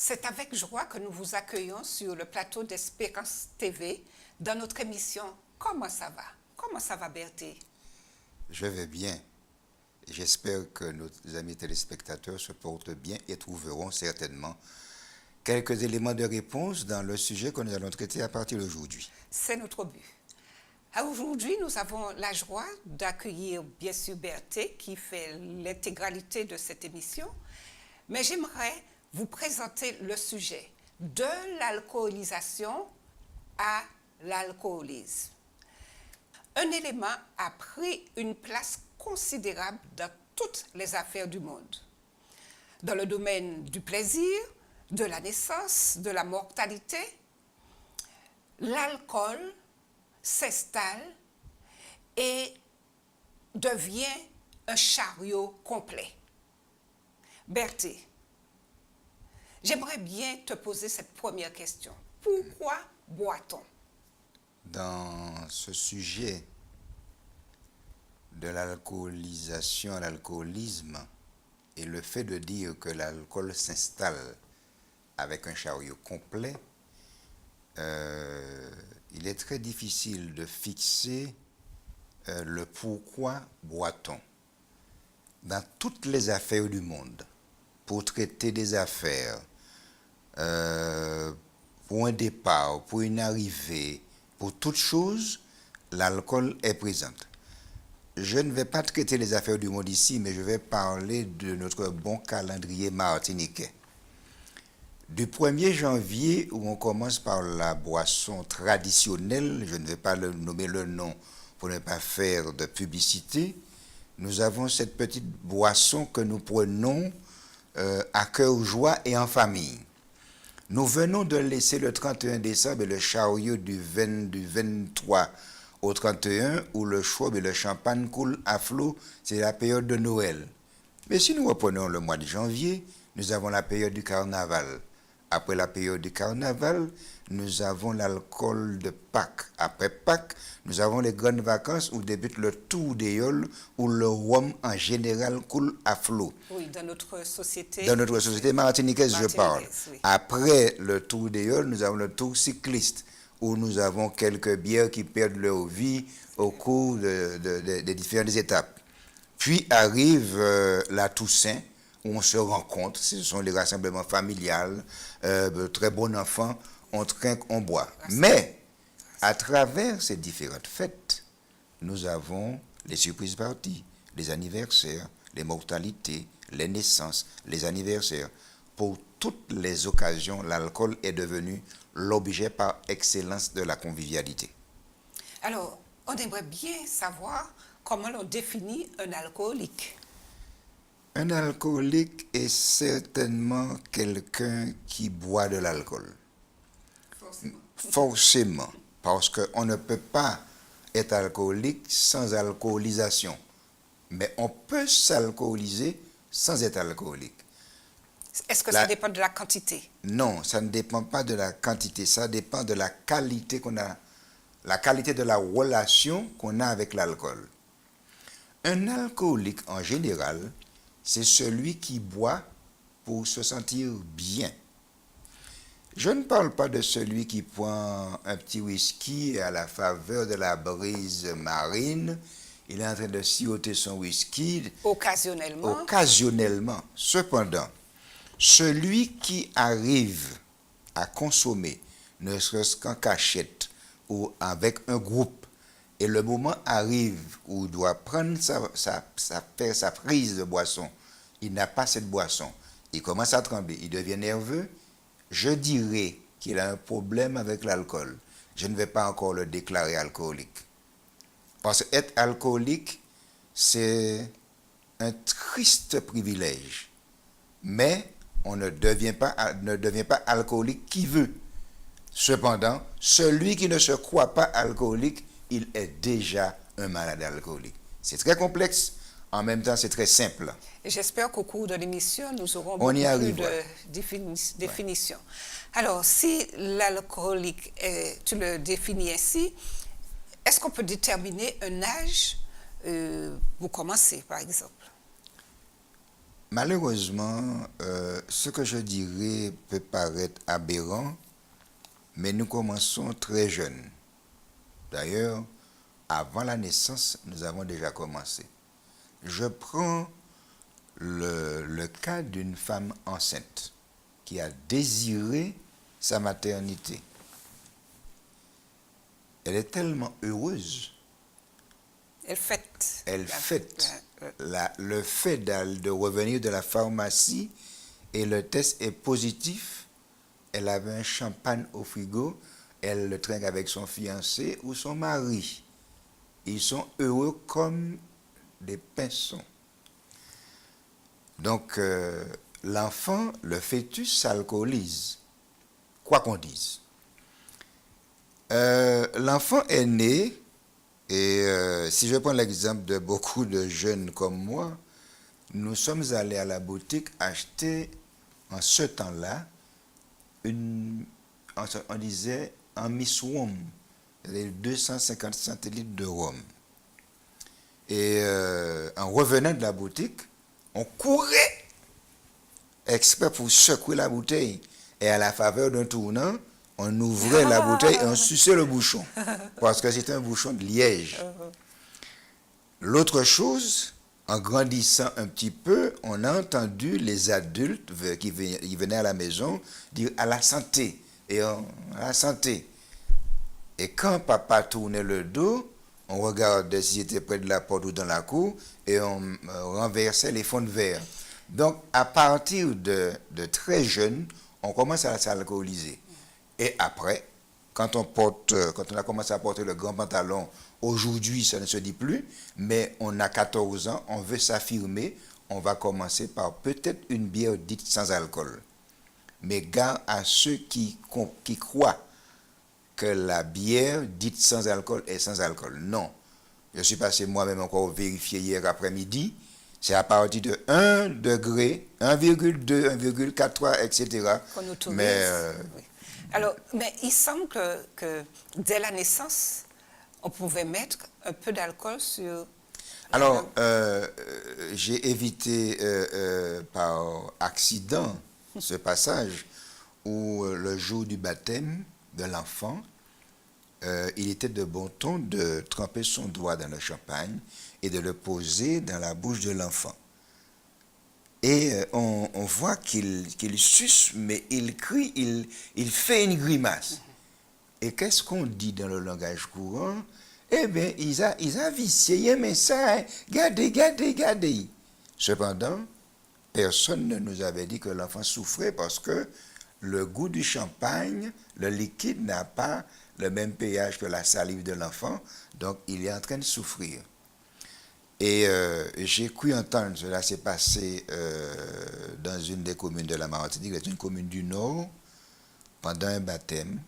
C'est avec joie que nous vous accueillons sur le plateau d'Espérance TV dans notre émission Comment ça va? Comment ça va, Bertie? Je vais bien. J'espère que nos amis téléspectateurs se portent bien et trouveront certainement quelques éléments de réponse dans le sujet que nous allons traiter à partir d'aujourd'hui. C'est notre but. Aujourd'hui, nous avons la joie d'accueillir bien sûr Berthe qui fait l'intégralité de cette émission, mais j'aimerais vous présenter le sujet de l'alcoolisation à l'alcoolisme. Un élément a pris une place considérable dans toutes les affaires du monde. Dans le domaine du plaisir, de la naissance, de la mortalité, l'alcool s'installe et devient un chariot complet. Berthe, j'aimerais bien te poser cette première question. Pourquoi boit-on? Dans ce sujet de l'alcoolisation à l'alcoolisme et le fait de dire que l'alcool s'installe avec un chariot complet, il est très difficile de fixer le pourquoi boit-on. Dans toutes les affaires du monde, pour traiter des affaires, pour un départ, pour une arrivée, pour toute chose, l'alcool est présent. Je ne vais pas traiter les affaires du monde ici, mais je vais parler de notre bon calendrier martiniquais. Du 1er janvier, où on commence par la boisson traditionnelle, je ne vais pas nommer le nom pour ne pas faire de publicité, nous avons cette petite boisson que nous prenons à cœur joie et en famille. Nous venons de laisser le 31 décembre et le chariot du 23 au 31, où le chaud et le champagne coulent à flot, c'est la période de Noël. Mais si nous reprenons le mois de janvier, nous avons la période du carnaval. Après la période du carnaval, nous avons l'alcool de Pâques. Après Pâques, nous avons les grandes vacances où débute le tour des yoles, où le rhum en général coule à flot. Oui, dans notre société. Dans notre société martiniquaise, je parle. Oui. Après le tour des yoles, nous avons le tour cycliste, où nous avons quelques bières qui perdent leur vie au cours des différentes étapes. Puis arrive la Toussaint, où on se rencontre, ce sont les rassemblements familiales, très bon enfant, on trinque, on boit. Mais, à travers ces différentes fêtes, nous avons les surprises parties, les anniversaires, les mortalités, les naissances, les anniversaires. Pour toutes les occasions, l'alcool est devenu l'objet par excellence de la convivialité. Alors, on aimerait bien savoir comment on définit un alcoolique. Un alcoolique est certainement quelqu'un qui boit de l'alcool. Forcément. Parce qu'on ne peut pas être alcoolique sans alcoolisation. Mais on peut s'alcooliser sans être alcoolique. Est-ce que ça dépend de la quantité? Non, ça ne dépend pas de la quantité. Ça dépend de la qualité qu'on a, la qualité de la relation qu'on a avec l'alcool. Un alcoolique, en général, c'est celui qui boit pour se sentir bien. Je ne parle pas de celui qui prend un petit whisky à la faveur de la brise marine. Il est en train de siroter son whisky. Occasionnellement. Occasionnellement. Cependant, celui qui arrive à consommer, ne serait-ce qu'en cachette ou avec un groupe, et le moment arrive où il doit prendre sa prise de boisson, il n'a pas cette boisson, il commence à trembler, il devient nerveux, je dirais qu'il a un problème avec l'alcool. Je ne vais pas encore le déclarer alcoolique. Parce qu'être alcoolique, c'est un triste privilège. Mais on ne devient pas alcoolique qui veut. Cependant, celui qui ne se croit pas alcoolique, il est déjà un malade alcoolique. C'est très complexe, en même temps c'est très simple. Et j'espère qu'au cours de l'émission, nous aurons beaucoup plus de définitions. Alors, si l'alcoolique, tu le définis ainsi, est-ce qu'on peut déterminer un âge pour commencer, par exemple? Malheureusement, ce que je dirais peut paraître aberrant, mais nous commençons très jeunes. D'ailleurs, avant la naissance, nous avons déjà commencé. Je prends le cas d'une femme enceinte qui a désiré sa maternité. Elle est tellement heureuse. Elle fête. Elle fête le fait de revenir de la pharmacie et le test est positif. Elle avait un champagne au frigo. Elle le trinque avec son fiancé ou son mari. Ils sont heureux comme des pinsons. Donc, l'enfant, le fœtus s'alcoolise, quoi qu'on dise. L'enfant est né, et si je prends l'exemple de beaucoup de jeunes comme moi, nous sommes allés à la boutique acheter, en ce temps-là, on disait un Miss Rhum, 250 centilitres de rhum. Et en revenant de la boutique, on courait exprès pour secouer la bouteille. Et à la faveur d'un tournant, on ouvrait la bouteille et on suçait le bouchon. Parce que c'était un bouchon de liège. L'autre chose, en grandissant un petit peu, on a entendu les adultes qui venaient à la maison dire à la santé. Et à la santé. Et quand papa tournait le dos, on regardait s'il était près de la porte ou dans la cour et on renversait les fonds de verre. Donc, à partir de très jeune, on commence à s'alcooliser. Et après, quand on a commencé à porter le grand pantalon, aujourd'hui, ça ne se dit plus, mais on a 14 ans, on veut s'affirmer, on va commencer par peut-être une bière dite sans alcool. Mais gare à ceux qui croient que la bière dite sans alcool est sans alcool. Non. Je suis passé moi-même encore vérifier hier après-midi. C'est à partir de 1 degré, 1,2, 1,43, etc. Qu'on autorise. Mais, oui. Alors, mais il semble que dès la naissance, on pouvait mettre un peu d'alcool sur... Alors, j'ai évité par accident ce passage où le jour du baptême de l'enfant, il était de bon ton de tremper son doigt dans le champagne et de le poser dans la bouche de l'enfant. Et on voit qu'il suce, mais il crie, il fait une grimace. Et qu'est-ce qu'on dit dans le langage courant? Eh bien, il a vicié, mais ça, hein, gardez. Cependant, personne ne nous avait dit que l'enfant souffrait parce que le goût du champagne, le liquide n'a pas le même pH que la salive de l'enfant, donc il est en train de souffrir. Et j'ai cru entendre, cela s'est passé dans une des communes de la Martinique, c'est une commune du Nord, pendant un baptême,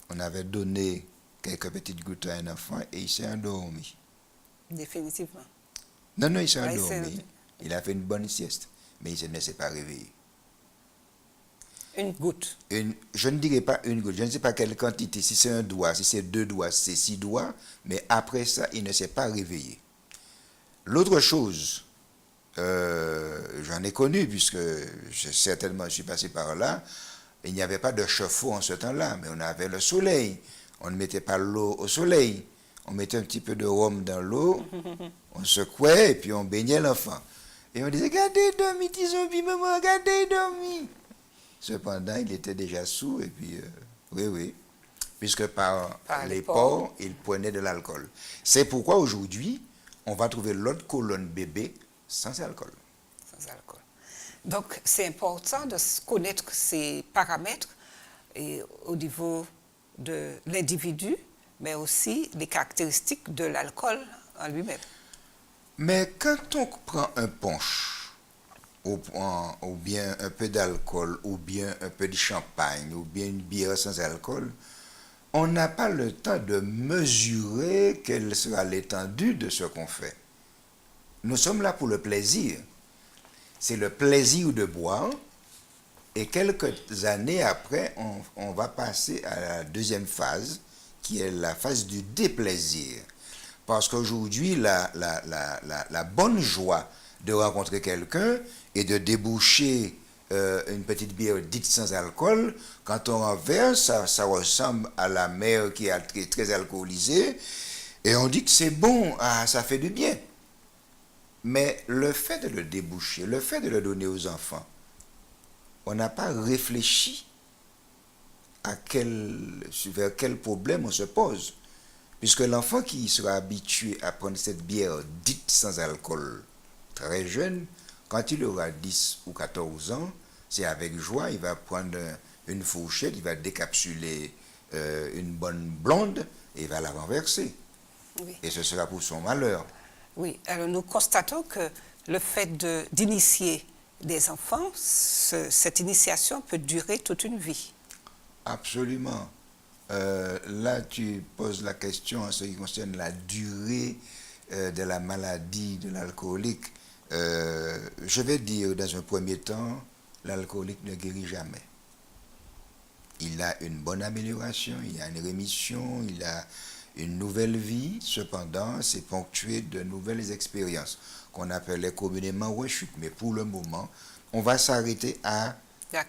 on avait donné quelques petites gouttes à un enfant et il s'est endormi. Définitivement. Non, il s'est endormi. Il a fait une bonne sieste, mais il ne s'est pas réveillé. Une goutte. Je ne dirais pas une goutte, je ne sais pas quelle quantité, si c'est un doigt, si c'est 2 doigts, si c'est 6 doigts, mais après ça, il ne s'est pas réveillé. L'autre chose, j'en ai connu, puisque certainement je suis passé par là, il n'y avait pas de chauffe-eau en ce temps-là, mais on avait le soleil. On ne mettait pas l'eau au soleil. On mettait un petit peu de rhum dans l'eau, on secouait et puis on baignait l'enfant. Et on disait, regardez, dormi, Tizobi, maman, regardez, dormi. Cependant, il était déjà sourd et puis, oui, puisque par les pores, il prenait de l'alcool. C'est pourquoi aujourd'hui, on va trouver l'autre colonne bébé sans alcool. Sans alcool. Donc, c'est important de connaître ces paramètres et au niveau de l'individu, mais aussi les caractéristiques de l'alcool en lui-même. Mais quand on prend un punch, ou bien un peu d'alcool, ou bien un peu de champagne, ou bien une bière sans alcool, on n'a pas le temps de mesurer quelle sera l'étendue de ce qu'on fait. Nous sommes là pour le plaisir. C'est le plaisir de boire. Et quelques années après, on va passer à la deuxième phase, qui est la phase du déplaisir. Parce qu'aujourd'hui, la bonne joie de rencontrer quelqu'un et de déboucher une petite bière dite sans alcool, quand on renverse, ça ressemble à la mer qui est très, très alcoolisée, et on dit que c'est bon, ah, ça fait du bien. Mais le fait de le déboucher, le fait de le donner aux enfants, on n'a pas réfléchi vers quel problème on se pose. Puisque l'enfant qui sera habitué à prendre cette bière dite sans alcool, très jeune, quand il aura 10 ou 14 ans, c'est avec joie, il va prendre une fourchette, il va décapsuler une bonne blonde et il va la renverser. Oui. Et ce sera pour son malheur. Oui, alors nous constatons que le fait d'initier des enfants, cette initiation peut durer toute une vie. Absolument. Là, tu poses la question en ce qui concerne la durée de la maladie de l'alcoolique. Je vais dire dans un premier temps, l'alcoolique ne guérit jamais. Il a une bonne amélioration, il a une rémission, il a une nouvelle vie. Cependant, c'est ponctué de nouvelles expériences qu'on appelait communément rechute. Mais pour le moment, on va s'arrêter à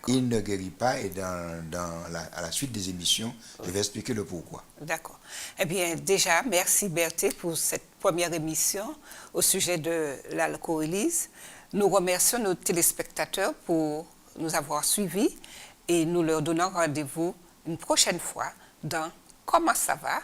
il ne guérit pas, et à la suite des émissions, je vais expliquer le pourquoi. D'accord. Eh bien, déjà, merci Berthé pour cette première émission au sujet de l'alcoolisme. Nous remercions nos téléspectateurs pour nous avoir suivis et nous leur donnons rendez-vous une prochaine fois dans Comment ça va?